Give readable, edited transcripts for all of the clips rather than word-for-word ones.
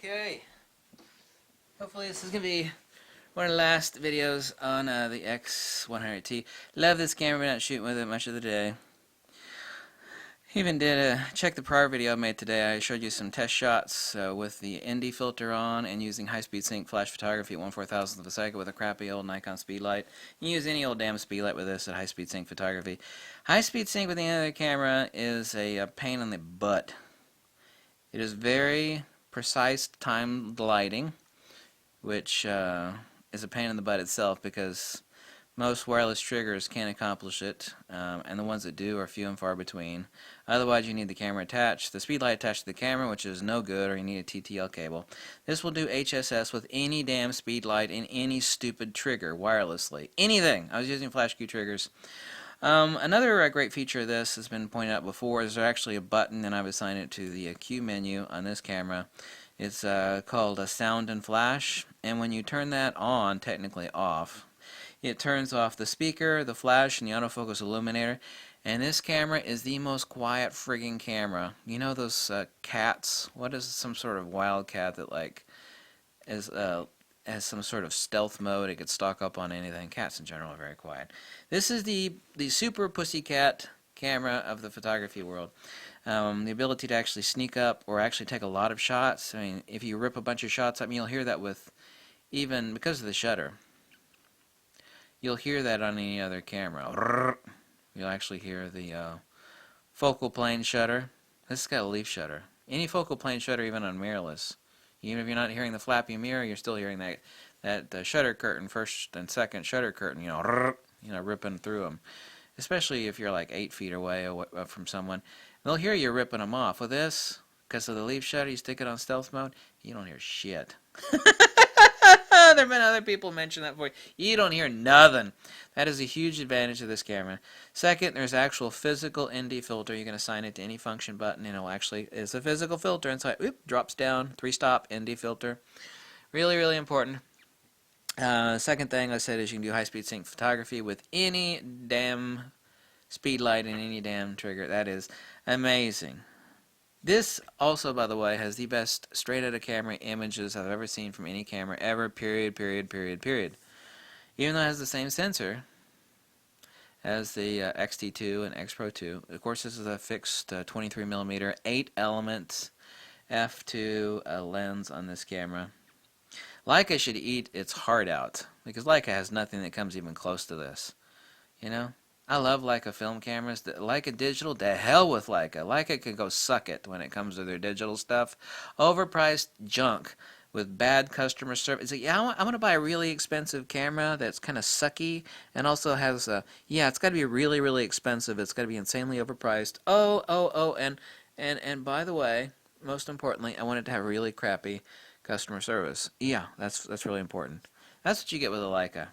Okay, hopefully this is going to be one of the last videos on the X100T. Love this camera, but not shooting with it much of the day. Even did check the prior video I made today. I showed you some test shots with the ND filter on and using high-speed sync flash photography at 1/4000th of a second with a crappy old Nikon speedlight. You can use any old damn speedlight with this at high-speed sync photography. High-speed sync with the other camera is a pain in the butt. It is very precise timed lighting, which is a pain in the butt itself because most wireless triggers can't accomplish it, and the ones that do are few and far between. Otherwise, you need the camera attached, the speedlight attached to the camera, which is no good, or you need a TTL cable. This will do HSS with any damn speedlight in any stupid trigger wirelessly. Anything. I was using flash Q triggers. Another great feature of this has been pointed out before is there's actually a button, and I've assigned it to the Q menu on this camera. It's called a sound and flash, and when you turn that on, technically off, it turns off the speaker, the flash, and the autofocus illuminator. And this camera is the most quiet friggin' camera. You know those cats? What is some sort of wild cat that like is has some sort of stealth mode? It could stalk up on anything. Cats in general are very quiet. This is the super pussycat camera of the photography world. The ability to actually sneak up or actually take a lot of shots. I mean, if you rip a bunch of shots up, you'll hear that with even because of the shutter. You'll hear that on any other camera. You'll actually hear the focal plane shutter. This has got a leaf shutter. Any focal plane shutter, even on mirrorless. Even if you're not hearing the flappy mirror, you're still hearing that shutter curtain, first and second shutter curtain, ripping through them. Especially if you're like 8 feet away from someone. They'll hear you ripping them off. With this, because of the leaf shutter, you stick it on stealth mode, you don't hear shit. There have been other people mention that before. You don't hear nothing. That is a huge advantage of this camera. Second, there's actual physical ND filter. You can assign it to any function button, and it's a physical filter inside. Oop, drops down, 3-stop ND filter. Really, really important. Second thing I said is you can do high-speed sync photography with any damn speed light and any damn trigger. That is amazing. This also, by the way, has the best straight-out-of-camera images I've ever seen from any camera ever, period. Even though it has the same sensor as the XT2 and X Pro 2. Of course, this is a fixed 23mm 8-element f2 lens on this camera. Leica should eat its heart out, because Leica has nothing that comes even close to this. You know? I love Leica film cameras. Leica digital, to hell with Leica. Leica can go suck it when it comes to their digital stuff. Overpriced junk with bad customer service. It's like, yeah, I want to buy a really expensive camera that's kind of sucky and also has it's got to be really, really expensive. It's got to be insanely overpriced. And by the way, most importantly, I want it to have really crappy customer service. Yeah, that's really important. That's what you get with a Leica.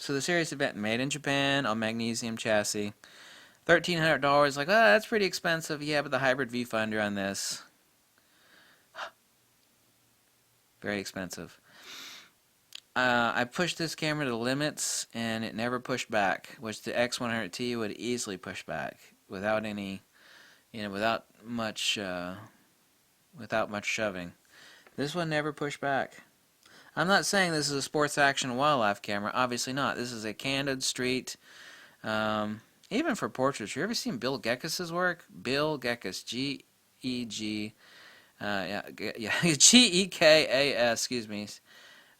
So the series event made in Japan on magnesium chassis. $1,300. Like, oh, that's pretty expensive. Yeah, but the hybrid viewfinder on this, very expensive. I pushed this camera to the limits, and it never pushed back, which the X100T would easily push back without any, without much shoving. This one never pushed back. I'm not saying this is a sports action wildlife camera. Obviously not. This is a candid street. Even for portraits. You ever seen Bill Geckas's work? Bill Geckas, G-E-G, G-E-K-A-S. Excuse me.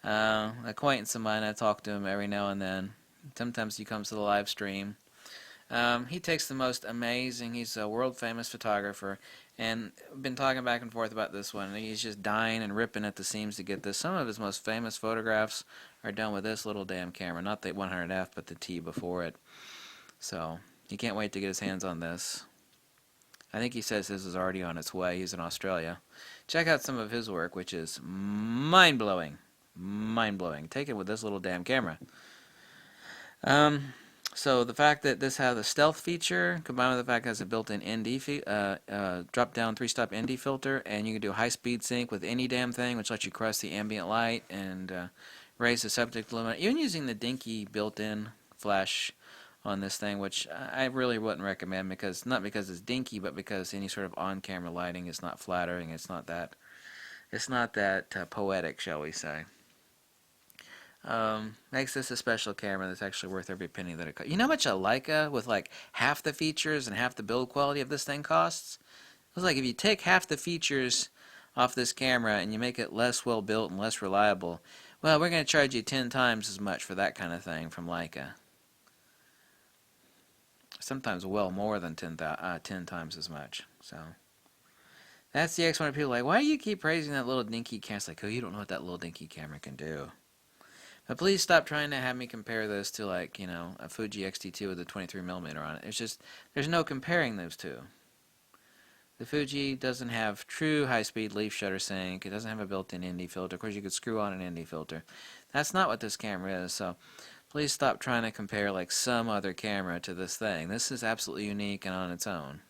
Acquaintance of mine. I talk to him every now and then. Sometimes he comes to the live stream. He takes the most amazing. He's a world famous photographer. And been talking back and forth about this one. He's just dying and ripping at the seams to get this. Some of his most famous photographs are done with this little damn camera. Not the 100F, but the T before it. So, he can't wait to get his hands on this. I think he says this is already on its way. He's in Australia. Check out some of his work, which is mind-blowing. Mind-blowing. Take it with this little damn camera. So the fact that this has a stealth feature, combined with the fact that it has a built-in ND drop-down 3-stop ND filter, and you can do high-speed sync with any damn thing, which lets you cross the ambient light and raise the subject limit. Even using the dinky built-in flash on this thing, which I really wouldn't recommend, because not because it's dinky, but because any sort of on-camera lighting is not flattering. It's not that poetic, shall we say. Makes this a special camera that's actually worth every penny that it costs. You know how much a Leica with like half the features and half the build quality of this thing costs? It's like if you take half the features off this camera and you make it less well built and less reliable, well, we're going to charge you 10 times as much for that kind of thing from Leica. Sometimes well more than 10 times as much. So that's the X100. People are like, why do you keep praising that little dinky camera? It's like, oh, you don't know what that little dinky camera can do. But please stop trying to have me compare this to, like, you know, a Fuji X-T2 with a 23mm on it. It's just, there's no comparing those two. The Fuji doesn't have true high-speed leaf shutter sync. It doesn't have a built-in ND filter. Of course, you could screw on an ND filter. That's not what this camera is, so please stop trying to compare, like, some other camera to this thing. This is absolutely unique and on its own.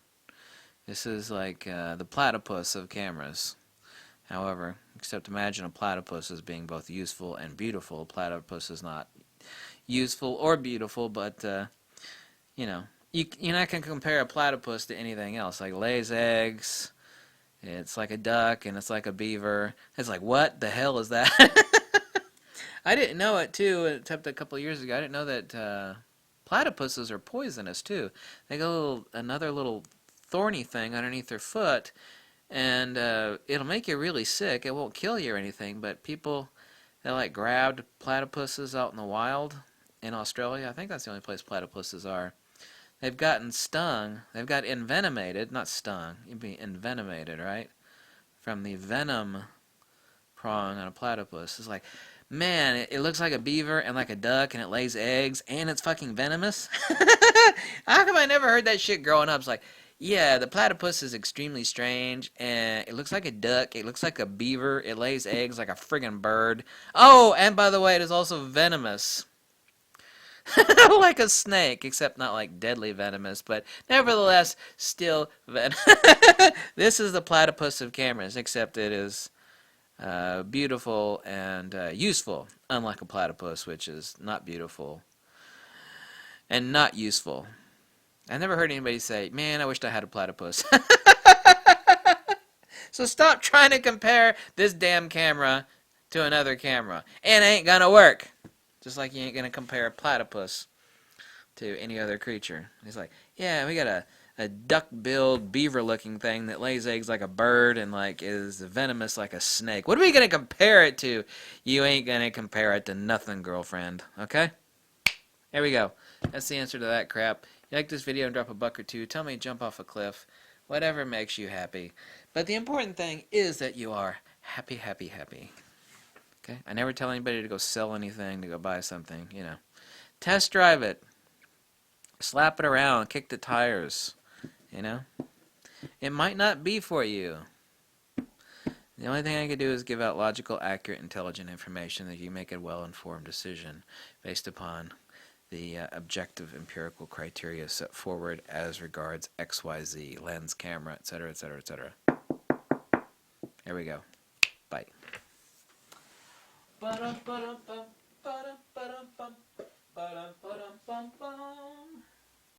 This is like the platypus of cameras. However, except imagine a platypus as being both useful and beautiful. A platypus is not useful or beautiful, but, you know, you're not going to compare a platypus to anything else. Like, lays eggs, it's like a duck, and it's like a beaver. It's like, what the hell is that? I didn't know it, too, except a couple of years ago. I didn't know that platypuses are poisonous, too. They got another little thorny thing underneath their foot, and it'll make you really sick. It won't kill you or anything, but people that like grabbed platypuses out in the wild in Australia, I think that's the only place platypuses are, they've gotten stung. They've got envenomated, not stung. You'd be envenomated, right? From the venom prong on a platypus. It's like, man, it looks like a beaver and like a duck, and it lays eggs, and it's fucking venomous. How come I never heard that shit growing up? It's like, yeah, the platypus is extremely strange, and it looks like a duck, it looks like a beaver, it lays eggs like a friggin' bird. Oh, and by the way, it is also venomous. Like a snake, except not like deadly venomous, but nevertheless, still venomous. This is the platypus of cameras, except it is beautiful and useful, unlike a platypus, which is not beautiful and not useful. I never heard anybody say, man, I wished I had a platypus. So stop trying to compare this damn camera to another camera. It ain't gonna work. Just like you ain't gonna compare a platypus to any other creature. He's like, yeah, we got a duck-billed, beaver-looking thing that lays eggs like a bird and like is venomous like a snake. What are we gonna compare it to? You ain't gonna compare it to nothing, girlfriend. Okay? There we go. That's the answer to that crap. You like this video and drop a buck or two. Tell me to jump off a cliff. Whatever makes you happy. But the important thing is that you are happy, happy, happy. Okay? I never tell anybody to go sell anything, to go buy something, you know. Test drive it. Slap it around. Kick the tires. You know? It might not be for you. The only thing I can do is give out logical, accurate, intelligent information that you make a well-informed decision based upon the objective empirical criteria set forward as regards XYZ, lens, camera, etc., etc., etc. There we go. Bye. Ba-dum, ba-dum, bum, ba-dum, ba-dum, bum, ba-dum, ba-dum, bum, bum.